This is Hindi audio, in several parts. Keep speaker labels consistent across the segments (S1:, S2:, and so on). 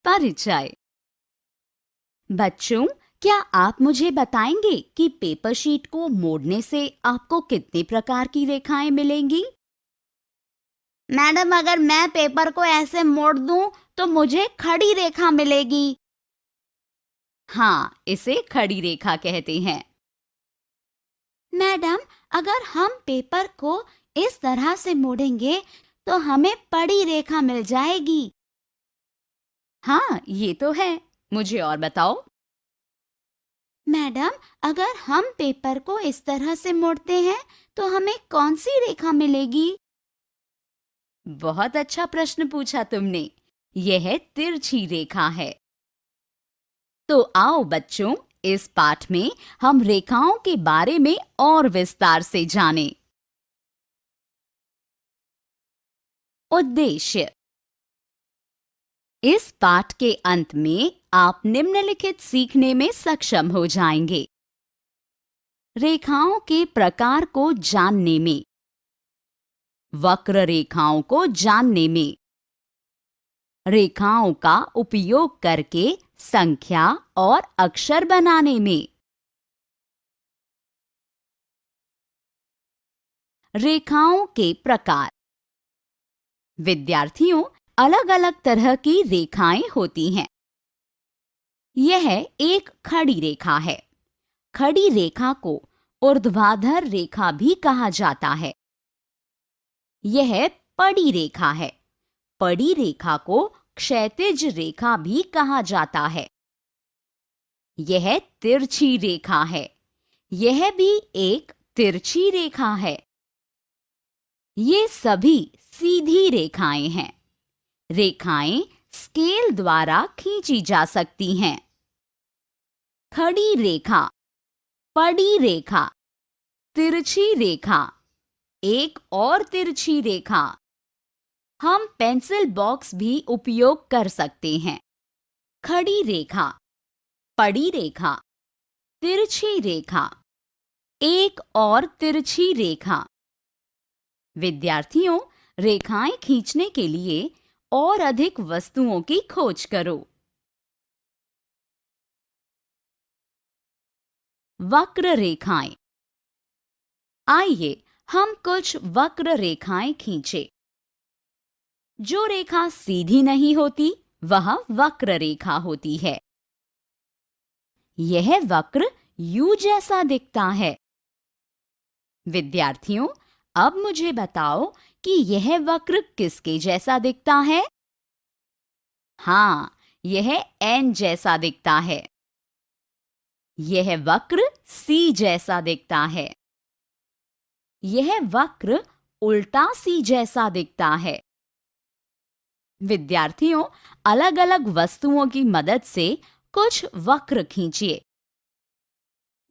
S1: परिचय। बच्चों, क्या आप मुझे बताएंगे कि पेपर शीट को मोड़ने से आपको कितने प्रकार की रेखाएं मिलेंगी?
S2: मैडम, अगर मैं पेपर को ऐसे मोड़ दूं तो मुझे खड़ी रेखा मिलेगी।
S1: हाँ, इसे खड़ी रेखा कहते हैं।
S2: मैडम, अगर हम पेपर को इस तरह से मोड़ेंगे तो हमें पड़ी रेखा मिल जाएगी।
S1: हाँ, ये तो है। मुझे और बताओ।
S2: मैडम, अगर हम पेपर को इस तरह से मोड़ते हैं तो हमें कौन सी रेखा मिलेगी?
S1: बहुत अच्छा प्रश्न पूछा तुमने। यह तिरछी रेखा है। तो आओ बच्चों, इस पाठ में हम रेखाओं के बारे में और विस्तार से जानें। उद्देश्य। इस पाठ के अंत में आप निम्नलिखित सीखने में सक्षम हो जाएंगे। रेखाओं के प्रकार को जानने में, वक्र रेखाओं को जानने में, रेखाओं का उपयोग करके संख्या और अक्षर बनाने में, रेखाओं के प्रकार। विद्यार्थियों, अलग-अलग तरह की रेखाएं होती हैं। यह एक खड़ी रेखा है। खड़ी रेखा को ऊर्ध्वाधर रेखा भी कहा जाता है। यह पड़ी रेखा है। पड़ी रेखा को क्षैतिज रेखा भी कहा जाता है। यह तिरछी रेखा है। यह भी एक तिरछी रेखा है। ये सभी सीधी रेखाएं हैं। रेखाएं स्केल द्वारा खींची जा सकती हैं। खड़ी रेखा, पड़ी रेखा, तिरछी रेखा, एक और तिरछी रेखा। हम पेंसिल बॉक्स भी उपयोग कर सकते हैं। खड़ी रेखा, पड़ी रेखा, तिरछी रेखा, एक और तिरछी रेखा। विद्यार्थियों, रेखाएं खींचने के लिए और अधिक वस्तुओं की खोज करो। वक्र रेखाएं। आइए हम कुछ वक्र रेखाएं खींचे। जो रेखा सीधी नहीं होती, वह वक्र रेखा होती है। यह वक्र यू जैसा दिखता है। विद्यार्थियों, अब मुझे बताओ कि यह वक्र किसके जैसा दिखता है? हाँ, यह एन जैसा दिखता है। यह वक्र सी जैसा दिखता है। यह वक्र उल्टा सी जैसा दिखता है। विद्यार्थियों, अलग-अलग वस्तुओं की मदद से कुछ वक्र खींचिए।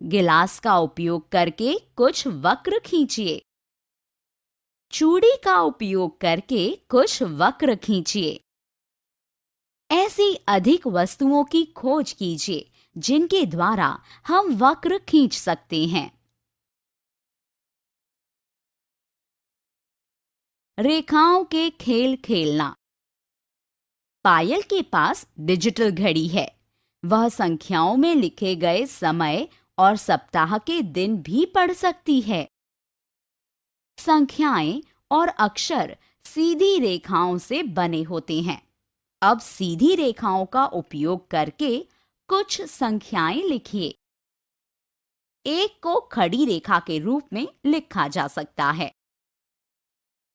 S1: गिलास का उपयोग करके कुछ वक्र खींचिए। चूड़ी का उपयोग करके कुछ वक्र खींचिए। ऐसी अधिक वस्तुओं की खोज कीजिए जिनके द्वारा हम वक्र खींच सकते हैं। रेखाओं के खेल खेलना। पायल के पास डिजिटल घड़ी है। वह संख्याओं में लिखे गए समय और सप्ताह के दिन भी पढ़ सकती है। संख्याएं और अक्षर सीधी रेखाओं से बने होते हैं। अब सीधी रेखाओं का उपयोग करके कुछ संख्याएं लिखिए। एक को खड़ी रेखा के रूप में लिखा जा सकता है।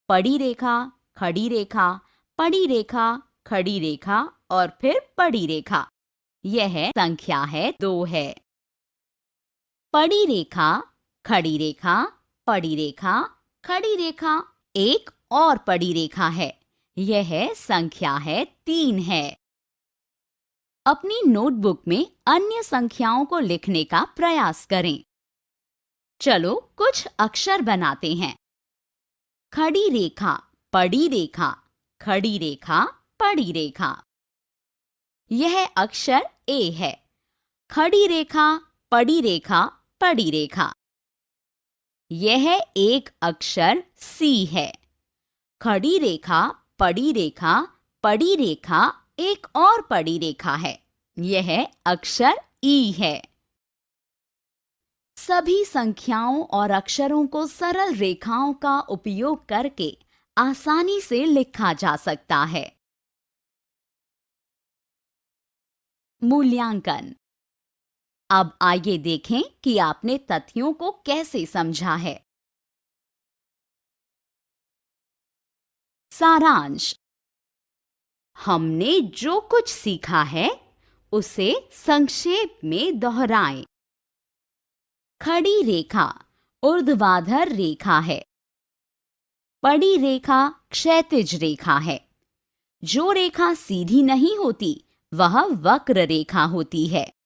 S1: पड़ी रेखा, खड़ी रेखा, पड़ी रेखा, खड़ी रेखा और फिर पड़ी रेखा। यह संख्या है 2 है। पड़ी रेखा, खड़ी रेखा, पड़ी रेखा, खड़ी रेखा, एक और पड़ी रेखा है। यह संख्या है 3 है। अपनी नोटबुक में अन्य संख्याओं को लिखने का प्रयास करें। चलो कुछ अक्षर बनाते हैं। खड़ी रेखा, पड़ी रेखा, खड़ी रेखा, पड़ी रेखा। यह अक्षर ए है। खड़ी रेखा, पड़ी रेखा, पड़ी रेखा। यह एक अक्षर सी है। खड़ी रेखा, पड़ी रेखा, पड़ी रेखा, एक और पड़ी रेखा है। यह अक्षर ई है। सभी संख्याओं और अक्षरों को सरल रेखाओं का उपयोग करके आसानी से लिखा जा सकता है। मूल्यांकन। अब आइए देखें कि आपने तथ्यों को कैसे समझा है। सारांश। हमने जो कुछ सीखा है उसे संक्षेप में दोहराएं। खड़ी रेखा ऊर्ध्वाधर रेखा है। पड़ी रेखा क्षैतिज रेखा है। जो रेखा सीधी नहीं होती वह वक्र रेखा होती है।